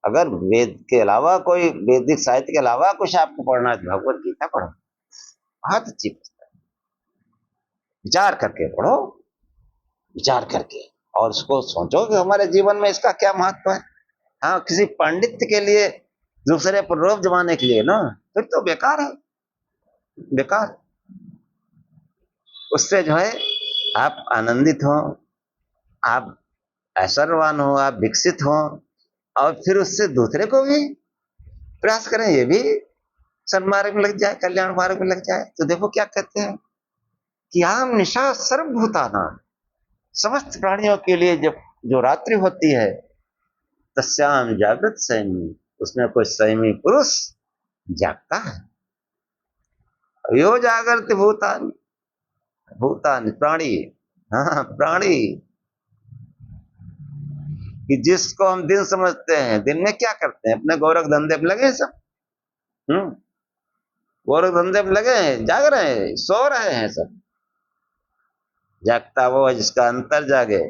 अगर वेद के अलावा कोई, वैदिक साहित्य के अलावा कुछ आपको पढ़ना है तो भगवत गीता पढ़ो, बहुत अच्छी पुस्तक। विचार करके पढ़ो, विचार करके। और उसको सोचो कि हमारे जीवन में इसका क्या महत्व है। हाँ, किसी पंडित के लिए दूसरे पर रोब जमाने के लिए ना, फिर तो बेकार है, बेकार। उससे जो है आप आनंदित हो, आप ऐश्वर्यवान हो, आप विकसित हो, और फिर उससे दूसरे को भी प्रयास करें, ये भी सन्मार्ग में लग जाए, कल्याण मार्ग में लग जाए। तो देखो क्या कहते हैं कि आम निशा सर्वभूतानां, समस्त प्राणियों के लिए जब जो रात्रि होती है, तस्याम जागृत संयमी, उसमें कोई संयमी पुरुष जागता है। यो जागृत भूतानि, भूतानि प्राणी, हाँ प्राणी, कि जिसको हम दिन समझते हैं, दिन में क्या करते हैं, अपने गोरख धंधे में लगे हैं सब। गोरख धंधे में लगे हैं, जाग रहे हैं, सो रहे हैं सब। जागता वो है जिसका अंतर जागे,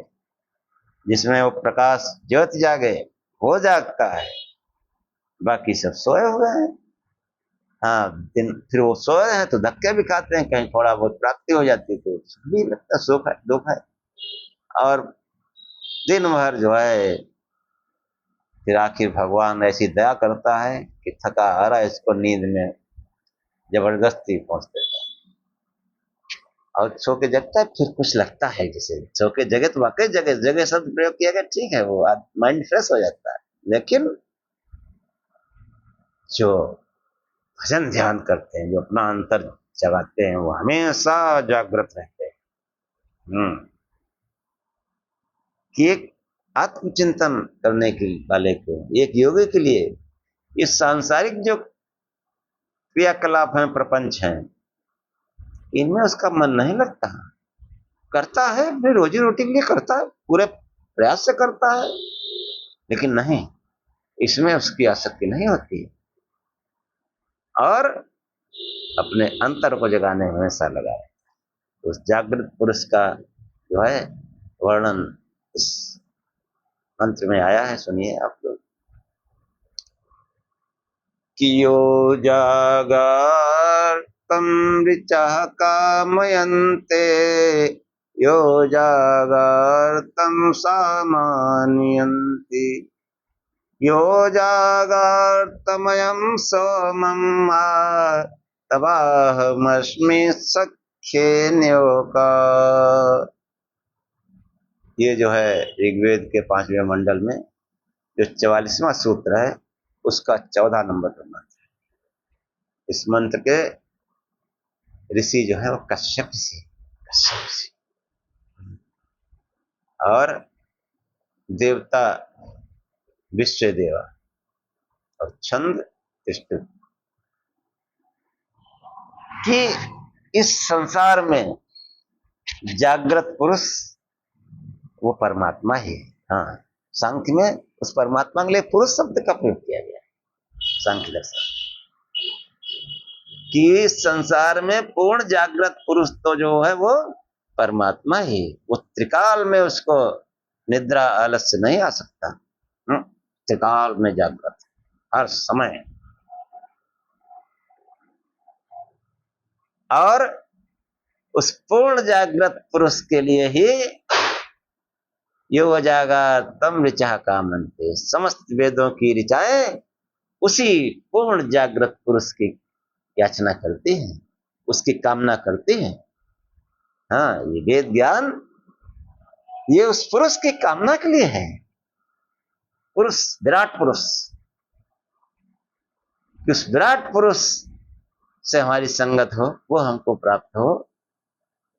जिसमें वो प्रकाश ज्योति जागे, वो जागता है। बाकी सब सोए हुए हैं। हाँ, दिन फिर वो सोए हैं तो धक्के भी खाते हैं, कहीं थोड़ा बहुत प्राप्ति हो जाती है तो भी लगता है सुख है, दुख है। और दिन भर जो है फिर आखिर भगवान ऐसी दया करता है कि थका हारा इसको नींद में जबरदस्ती पहुंच देता है, और सो के जगता है। फिर कुछ लगता है जैसे सो के जगह, तो वाकई जगह जगह शब्द प्रयोग किया गया, ठीक है, वो माइंड फ्रेश हो जाता है। लेकिन जो भजन ध्यान करते हैं, जो अपना अंतर जगाते हैं, वो हमेशा जागृत रहते हैं। कि एक आत्मचिंतन करने के वाले को, एक योगी के लिए इस सांसारिक जो क्रियाकलाप हैं, प्रपंच हैं, इनमें उसका मन नहीं लगता। करता है अपनी रोजी रोटी के लिए, करता है, पूरे प्रयास से करता है, लेकिन नहीं, इसमें उसकी आसक्ति नहीं होती, और अपने अंतर को जगाने में हमेशा लगा है। उस जागृत पुरुष का जो है वर्णन इस मंत्र में आया है, सुनिए आप लोग। कियो जागर्तम ऋचः कामयन्ते, यो जागर्तम सामान्यन्ति, यो जागर्तमयं सोमं तवाहमस्मि सख्येन्योका। ये जो है ऋग्वेद के 5वें मंडल में जो 44वां सूत्र है, उसका 14 नंबर पर मंत्र है। इस मंत्र के ऋषि जो है वो कश्यप ऋषि, और देवता विश्वदेवा, और छंद विष्णु। कि इस संसार में जागृत पुरुष वो परमात्मा ही है। हाँ, सांख्य में उस परमात्मा के लिए पुरुष शब्द का प्रयोग किया गया, सांख्य दर्शन, कि संसार में पूर्ण जागृत पुरुष तो जो है वो परमात्मा ही, वो त्रिकाल में उसको निद्रा आलस्य नहीं आ सकता। त्रिकाल में जागृत हर समय। और उस पूर्ण जागृत पुरुष के लिए ही यो जागर्तम ऋचः कामन्ते, समस्त वेदों की ऋचाएं उसी पूर्ण जागृत पुरुष की याचना करती हैं, उसकी कामना करती हैं। हाँ, ये वेद ज्ञान ये उस पुरुष की कामना के लिए है। पुरुष, विराट पुरुष, उस विराट पुरुष से हमारी संगत हो, वो हमको प्राप्त हो,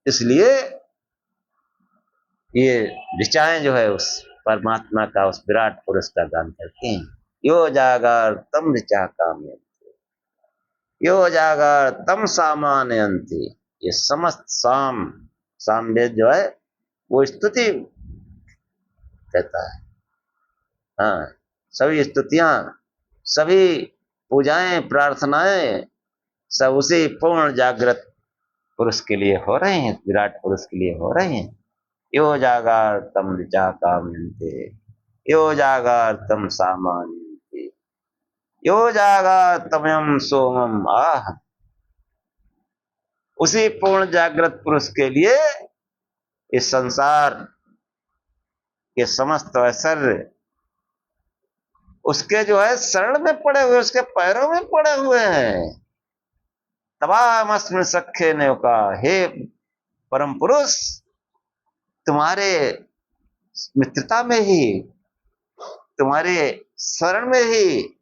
इसलिए ये ऋचाएं जो है उस परमात्मा का, उस विराट पुरुष का गान करती हैं। यो जागर्तम ऋचः कामयन्ते, यो जागर्तम सामान्यन्ते। ये समस्त सामवेद जो है वो स्तुति कहता है। हाँ, सभी स्तुतियां, सभी पूजाएं, प्रार्थनाएं सब उसी पूर्ण जागृत पुरुष के लिए हो रहे हैं, विराट पुरुष के लिए हो रहे हैं। यो जागर्तम ऋचः कामयन्ते, यो जागर्तम सामान्यन्ते, यो जागर्तमयं सोमम आह। उसी पूर्ण जागृत पुरुष के लिए इस संसार कि समस्त ऐश्वर्य उसके जो है शरण में पड़े हुए, उसके पैरों में पड़े हुए हैं। तवामस्मि सख्य ने कहा, हे परम पुरुष, तुम्हारे मित्रता में ही, तुम्हारे शरण में ही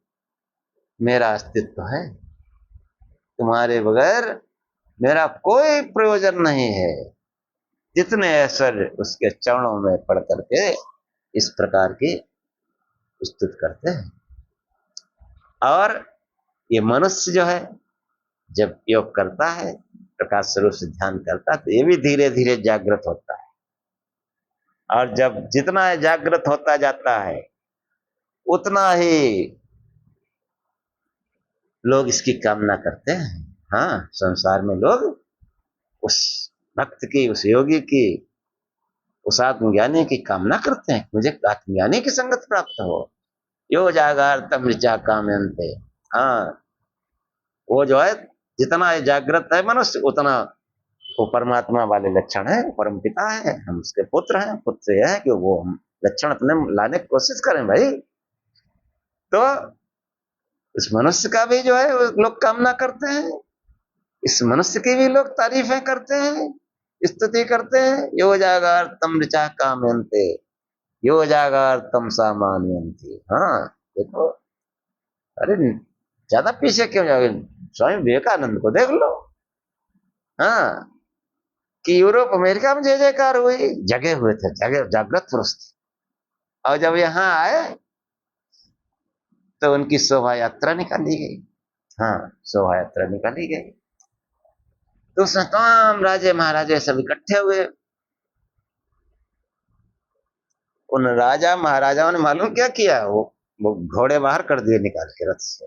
मेरा अस्तित्व है। तुम्हारे बगैर मेरा कोई प्रयोजन नहीं है। जितने ऐश्वर्य उसके चरणों में पड़ करके इस प्रकार की स्तुति करते हैं। और ये मनुष्य जो है जब योग करता है, प्रकाश स्वरूप से ध्यान करता है, तो ये भी धीरे धीरे जागृत होता है। और जब जितना जागृत होता जाता है उतना ही लोग इसकी कामना करते हैं। हाँ, संसार में लोग उस भक्त की, उस योगी की, उस आत्मज्ञानी की कामना करते हैं, मुझे आत्मज्ञानी की संगत प्राप्त हो। यो जागार्तम ऋचा कामयन्ते। हाँ, वो जो है जितना जागृत है मनुष्य उतना वो परमात्मा वाले लक्षण है, परम पिता है, हम उसके पुत्र हैं। पुत्र यह है कि वो हम लक्षण अपने लाने की कोशिश करें भाई। तो इस मनुष्य का भी जो है लोग कामना करते हैं, इस मनुष्य की भी लोग तारीफें करते हैं, स्तुति करते हैं। यो जागार्तम ऋचा कामयन्ते, यो जागार्तम सामान्यन्ते। हाँ देखो, अरे ज्यादा पीछे क्यों जाओगे, स्वामी विवेकानंद को देख लो। हाँ, कि यूरोप अमेरिका में जय जयकार हुई, जगे हुए थे, जगे जागृत पुरुष थे। और जब यहाँ आए तो उनकी शोभा यात्रा निकाली गई। हाँ, शोभा यात्रा निकाली गई तो उसमें तमाम राजे महाराजे सब इकट्ठे हुए। उन राजा महाराजाओं ने मालूम क्या किया, वो घोड़े बाहर कर दिए निकाल के रथ से।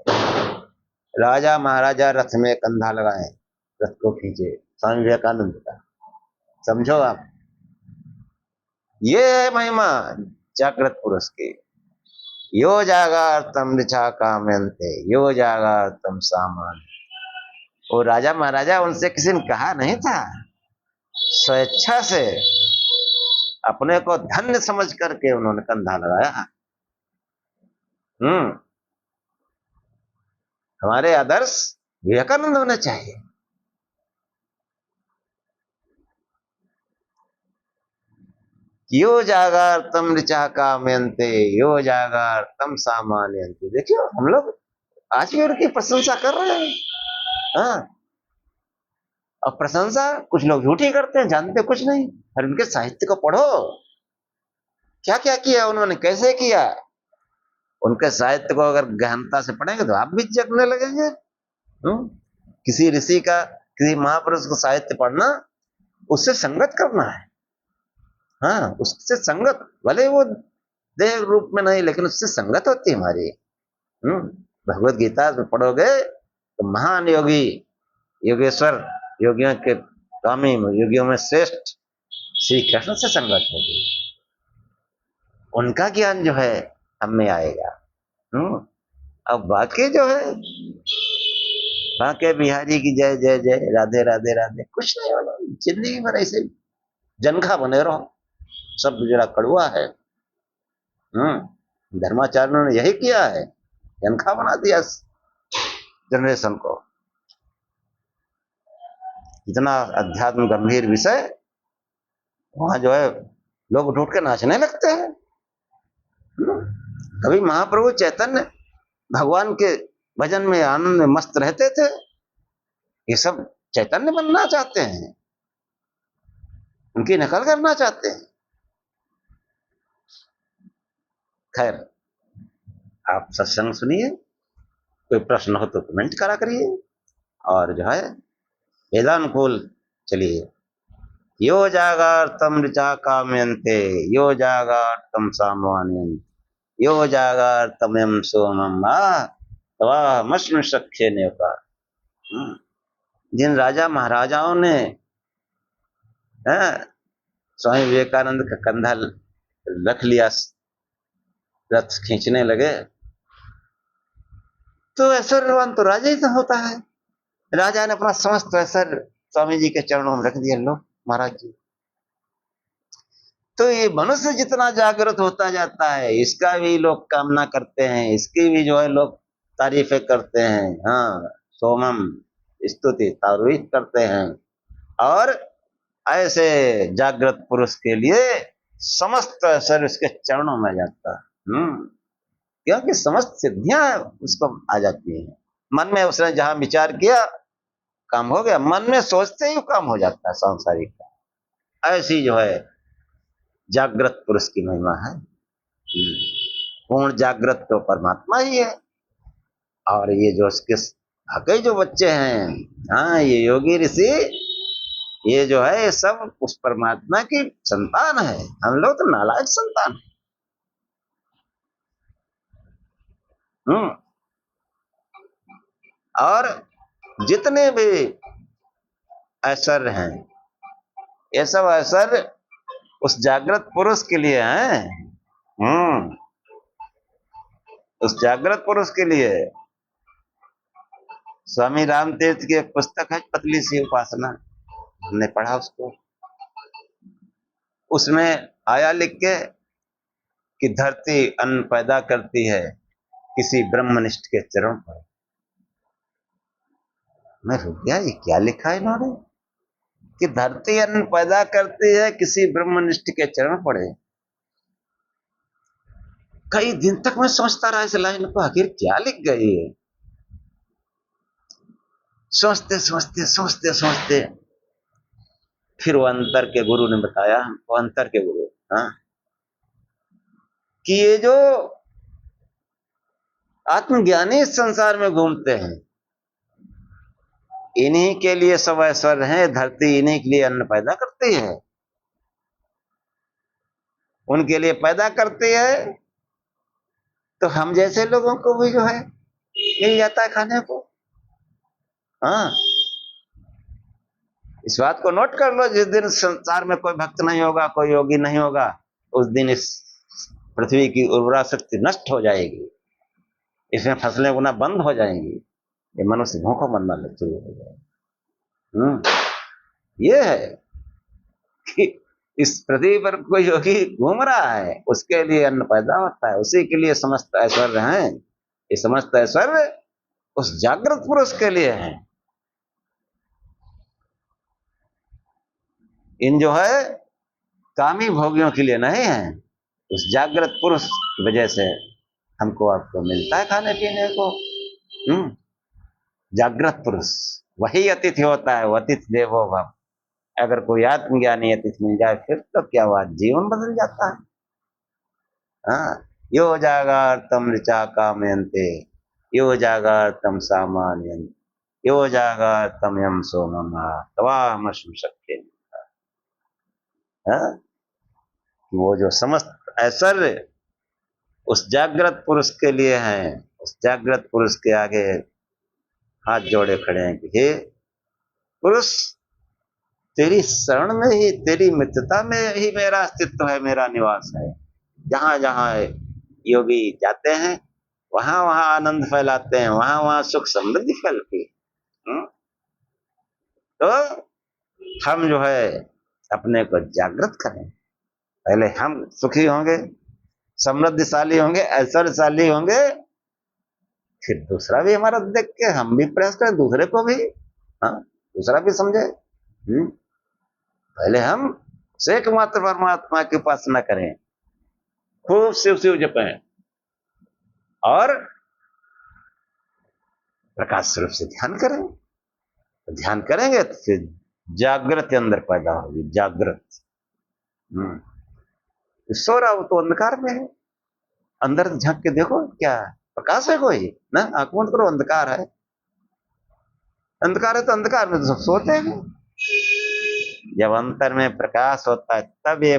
राजा महाराजा रथ में कंधा लगाए, रथ को खींचे, स्वामी विवेकानंद का। समझो आप, ये है महिमा जागृत पुरुष की। यो जागार्तम ऋचा कामयन्ते, यो जागार्तम सामान्य। वो राजा महाराजा, उनसे किसी ने कहा नहीं था, स्वेच्छा से अपने को धन्य समझ करके उन्होंने कंधा लगाया। हमारे आदर्श विवेकानंद होने चाहिए। यो जागार्तम ऋचा कामयन्ते, यो जागार्तम सामान्यन्ते। देखियो, हम लोग आज भी उनकी प्रशंसा कर रहे हैं। हाँ, और प्रशंसा कुछ लोग झूठी करते हैं, जानते कुछ नहीं। और उनके साहित्य को पढ़ो, क्या क्या किया उन्होंने, कैसे किया। उनके साहित्य को अगर गहनता से पढ़ेंगे तो आप भी जगने लगेंगे। किसी ऋषि का, किसी महापुरुष का साहित्य पढ़ना, उससे संगत करना है। हाँ, उससे संगत, भले वो देह रूप में नहीं, लेकिन उससे संगत होती है हमारी। भगवत गीता में पढ़ोगे तो महान योगी, योगेश्वर, योगियों के स्वामी, योगियों में श्रेष्ठ श्री कृष्ण से संगत होगी। उनका ज्ञान जो है हम में आएगा। अब बाकी जो है, बाके बिहारी की जय जय जय, राधे राधे राधे, कुछ नहीं होना। जिंदगी भर ऐसे जनखा बने रहो, सब जरा कड़वा है। धर्माचार्यों ने यही किया है, जनखा बना दिया जनरेशन को। इतना अध्यात्म गंभीर विषय, वहां जो है लोग उठ उठ के नाचने लगते हैं। कभी महाप्रभु चैतन्य भगवान के भजन में आनंद में मस्त रहते थे, ये सब चैतन्य बनना चाहते हैं, उनकी नकल करना चाहते हैं। खैर, आप सत्संग सुनिए, कोई प्रश्न हो तो कमेंट करा करिए, और जो है वेदानुकूल चलिए। यो जागार्तम ऋचा कामयन्ते, यो जागार्तम सामान्यन्ते, यो जागार्तम यम सोमम तवामस्मि सख्य ने कहा। जिन राजा महाराजाओं ने स्वामी विवेकानंद का कंधा रख लिया, रथ खींचने लगे, तो ऐश्वर्यवान तो राजा ही तो होता है। राजा ने अपना समस्त ऐश्वर्य स्वामी जी के चरणों में रख दिया। लो महाराज जी, तो ये मनुष्य जितना जागृत होता जाता है, इसका भी लोग कामना करते हैं, इसकी भी जो है लोग तारीफें करते हैं। हाँ, सोमम स्तुति तारीफ करते हैं। और ऐसे जागृत पुरुष के लिए समस्त असर उसके चरणों में जाता है। क्योंकि समस्त सिद्धियां उसको आ जाती हैं। मन में उसने जहां विचार किया, काम हो गया। मन में सोचते ही काम हो जाता है सांसारिक का। ऐसी जो है जागृत पुरुष की महिमा है। पूर्ण जागृत तो परमात्मा ही है। और ये जो उसके हके जो बच्चे हैं, हाँ, ये योगी ऋषि, ये जो है, ये सब उस परमात्मा की संतान है। हम लोग तो नालायक संतान है। और जितने भी ऐश्वर्य हैं, ये सब ऐश्वर्य उस जागृत पुरुष के लिए हैं। उस जागृत पुरुष के लिए। स्वामी राम तीर्थ की एक पुस्तक है, पतली सी उपासना, हमने पढ़ा उसको। उसमें आया लिख के कि धरती अन्न पैदा करती है किसी ब्रह्मनिष्ठ के चरण पर। मैं रुक गया, ये क्या लिखा है इन्होंने कि धरती अन्न पैदा करती है किसी ब्रह्मनिष्ठ के चरण पड़े। कई दिन तक मैं सोचता रहा इस लाइन को, आखिर क्या लिख गई है। सोचते सोचते सोचते सोचते फिर वो अंतर के गुरु ने बताया, वो अंतर के गुरु, हाँ, कि ये जो आत्मज्ञानी इस संसार में घूमते हैं, इन्हीं के लिए सब ऐश्वर्य है। धरती इन्हीं के लिए अन्न पैदा करती है, उनके लिए पैदा करती है। तो हम जैसे लोगों को भी जो है मिल जाता है खाने को। हाँ, इस बात को नोट कर लो, जिस दिन संसार में कोई भक्त नहीं होगा, कोई योगी नहीं होगा, उस दिन इस पृथ्वी की उर्वरा शक्ति नष्ट हो जाएगी, इसमें फसलें उगना बंद हो जाएंगी, ये मनुष्य भूखों मरना शुरू हो जाएगा। ये है कि इस पृथ्वी पर कोई योगी घूम रहा है, उसके लिए अन्न पैदा होता है, उसी के लिए समस्त ऐश्वर्य हैं। ये समस्त ऐश्वर्य उस जागृत पुरुष के लिए है। इन जो है कामी भोगियों के लिए नहीं है। उस जागृत पुरुष की वजह से हमको आपको मिलता है खाने पीने को। जागृत पुरुष वही अतिथि होता है, वो अतिथि देवो भव। अगर कोई आत्मज्ञानी अतिथि मिल जाए फिर तो क्या हुआ, जीवन बदल जाता है। हाँ, यो जागर्तम ऋचा कामयन्ते, यो जागर्तम सामान्यन्ते, यो जागर्तम यम सोमम तवाहमस्म शक्य। वो जो समस्त ऐश्वर्य उस जागृत पुरुष के लिए हैं, उस जागृत पुरुष के आगे हाथ जोड़े खड़े हैं कि हे पुरुष, तेरी शरण में ही, तेरी मित्रता में ही मेरा अस्तित्व है, मेरा निवास है। जहां जहां योगी जाते हैं वहां वहां आनंद फैलाते हैं, वहां वहां सुख समृद्धि फैलती है। तो हम जो है अपने को जागृत करें। पहले हम सुखी होंगे, समृद्धिशाली होंगे, ऐश्वर्यशाली होंगे, फिर दूसरा भी हमारा देख के हम भी प्रयास करें, दूसरे को भी, हाँ, दूसरा भी समझे। पहले हम एकमात्र परमात्मा की उपासना करें, खूब शिव शिव जपें, और प्रकाश स्वरूप से ध्यान करें। तो ध्यान करेंगे तो फिर जागृत अंदर पैदा होगी, जागृत। सो रहा हो तो अंधकार में है, अंदर झांक के देखो क्या प्रकाश है कोई ना। आंख बंद करो, अंधकार है, अंधकार है तो अंधकार में तो सब सोते हैं। जब अंतर में प्रकाश होता है तब ये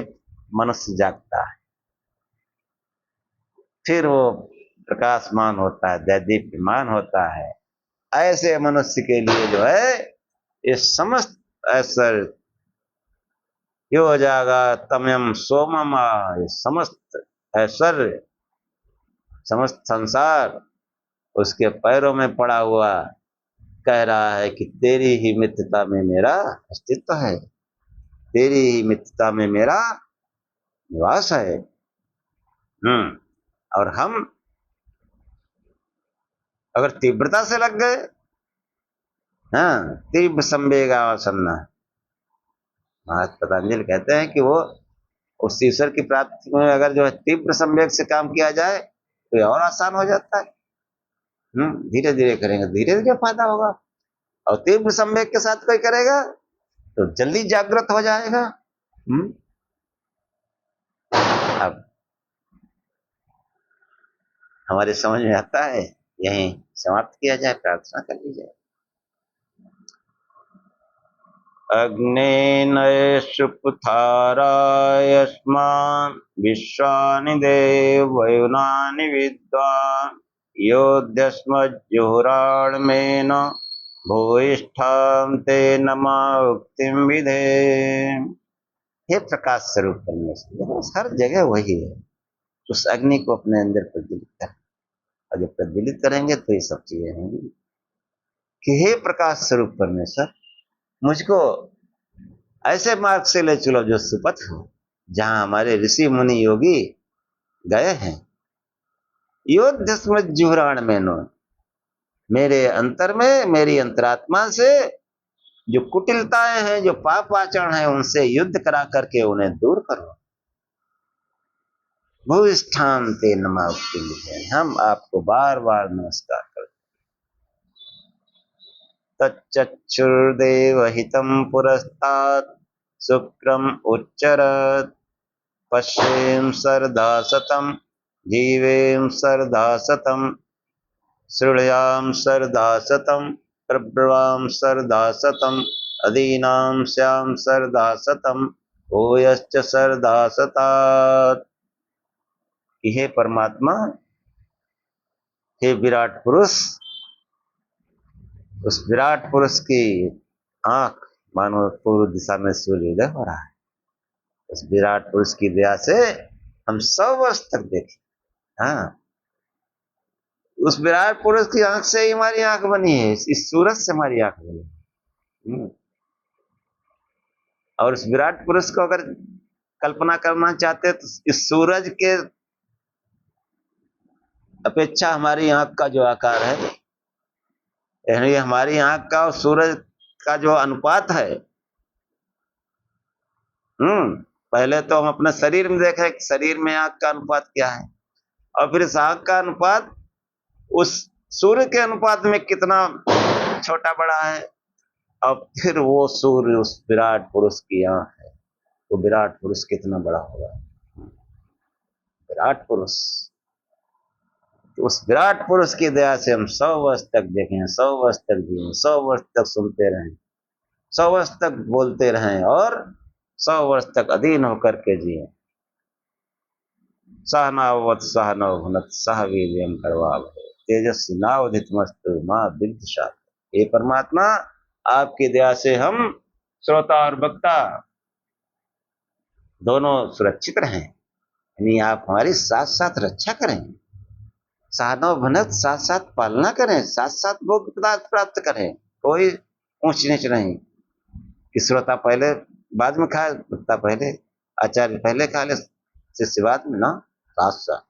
मनुष्य जागता है, फिर वो प्रकाशमान होता है, दैदीप्यमान होता है। ऐसे मनुष्य के लिए जो है ये समस्त ऐश्वर्य, यो जागा तमयम सोमम, ये समस्त ऐश्वर्य, समस्त संसार उसके पैरों में पड़ा हुआ कह रहा है कि तेरी ही मित्रता में मेरा अस्तित्व है, तेरी ही मित्रता में मेरा निवास है। और हम अगर तीव्रता से लग गए, हाँ, तीव्र संवेगावसन्ना, महाराज पतंजलि कहते हैं कि वो उस ईश्वर की प्राप्ति में अगर जो है तीव्र संवेग से काम किया जाए तो ये और आसान हो जाता है। धीरे धीरे करेंगे, धीरे धीरे फायदा होगा। और तीव्र संवेग के साथ कोई करेगा तो जल्दी जागृत हो जाएगा। अब हमारे समझ में आता है, यहीं समाप्त किया जाए, प्रार्थना कर ली जाए। अग्नेनैषु पुथारायस्मान् विश्वानि देवयुनानि विद्वान् योऽध्यस्मज्जुहुराणमेन भूयिष्ठां ते नमः उक्तिं विधे। हे प्रकाश स्वरूप परमेश्वर, हर जगह वही है। उस अग्नि को अपने अंदर प्रज्वलित कर, और जब प्रज्वलित करेंगे तो ये सब चीजें होंगी। कि हे प्रकाश स्वरूप परमेश्वर, मुझको ऐसे मार्ग से ले चलो जो सुपथ हो, जहां हमारे ऋषि मुनि योगी गए हैं। योऽध्यस्मज्जुहुराण मेनो, मेरे अंतर में, मेरी अंतरात्मा से जो कुटिलताएं हैं, जो पाप आचरण है, उनसे युद्ध करा करके उन्हें दूर करो। भूयिष्ठां ते नमः उक्तिं विधे, हम आपको बार बार नमस्कार करते। तच्चक्षुर्देवहितं पुरस्तात् शुक्रम उच्चरत् पश्येम सरदा सतम जीवेम सरदा सतम शृणुयाम सरदा सतम प्रब्रवाम सरदा सतम अदीनाम श्याम सरदा सतम भूयश्च सरदा सतात्। हे परमात्मा, हे विराट पुरुष, उस विराट पुरुष की आंख मानो पूर्व दिशा में सूर्योदय हो रहा है। उस विराट पुरुष की दया से हम 100 वर्ष तक देखें। हाँ, उस विराट पुरुष की आंख से ही हमारी आंख बनी है, इस सूरज से हमारी आंख बनी है। और उस विराट पुरुष को अगर कल्पना करना चाहते तो इस सूरज के अपेक्षा हमारी आंख का जो आकार है, यानी हमारी आंख का और सूरज का जो अनुपात है, पहले तो हम अपने शरीर में देखें कि शरीर में आंख का अनुपात क्या है, और फिर इस आंख का अनुपात उस सूर्य के अनुपात में कितना छोटा बड़ा है, और फिर वो सूर्य उस विराट पुरुष की आंख है, तो विराट पुरुष कितना बड़ा होगा। विराट पुरुष, तो उस विराट पुरुष की दया से हम 100 वर्ष तक देखें, 100 वर्ष तक जिए, 100 वर्ष तक सुनते रहें, 100 वर्ष तक बोलते रहें, और 100 वर्ष तक अधीन होकर के जिए। सहनाववतु सहनौ भुनक्तु सह वीर्यं करवावहै तेजस्विनावधीतमस्तु मा विद्विषावहै। हे परमात्मा, आपकी दया से हम श्रोता और वक्ता दोनों सुरक्षित रहें, यानी आप हमारी साथ साथ रक्षा करें। सहनौ भुनक्तु, साथ साथ पालना करें, साथ साथ भोग पदार्थ प्राप्त करें। कोई ऊंच नीच नहीं कि श्रोता पहले बाद में खाए, वक्ता पहले, आचार्य पहले खा ले, शिष्य बाद में, ना, साथ साथ।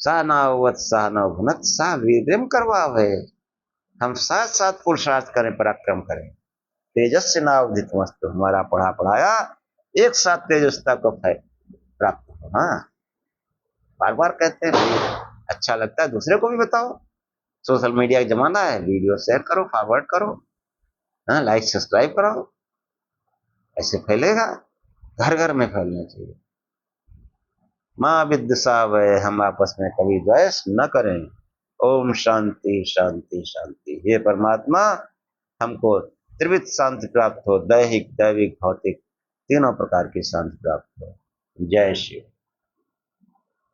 सहनाववतु सहनौ भुनक्तु सह वीर्यं करवावहै, हम साथ साथ पुरुषार्थ करें, पराक्रम करें। तेजस्विनावधीतमस्तु, हमारा पढ़ा पढ़ाया एक साथ तेजस्ता को प्राप्त हो। हाँ, बार बार कहते हैं, अच्छा लगता है दूसरे को भी बताओ। सोशल मीडिया का जमाना है, वीडियो शेयर करो, फॉरवर्ड करो, हाँ, लाइक सब्सक्राइब कराओ, ऐसे फैलेगा, घर घर में फैलना चाहिए। माँ विद्विषावहै, हम आपस में कभी द्वेष न करें। ओम शांति शांति शांति। हे परमात्मा, हमको त्रिविध शांति प्राप्त हो, दैहिक दैविक भौतिक तीनों प्रकार की शांति प्राप्त हो। जय शिव।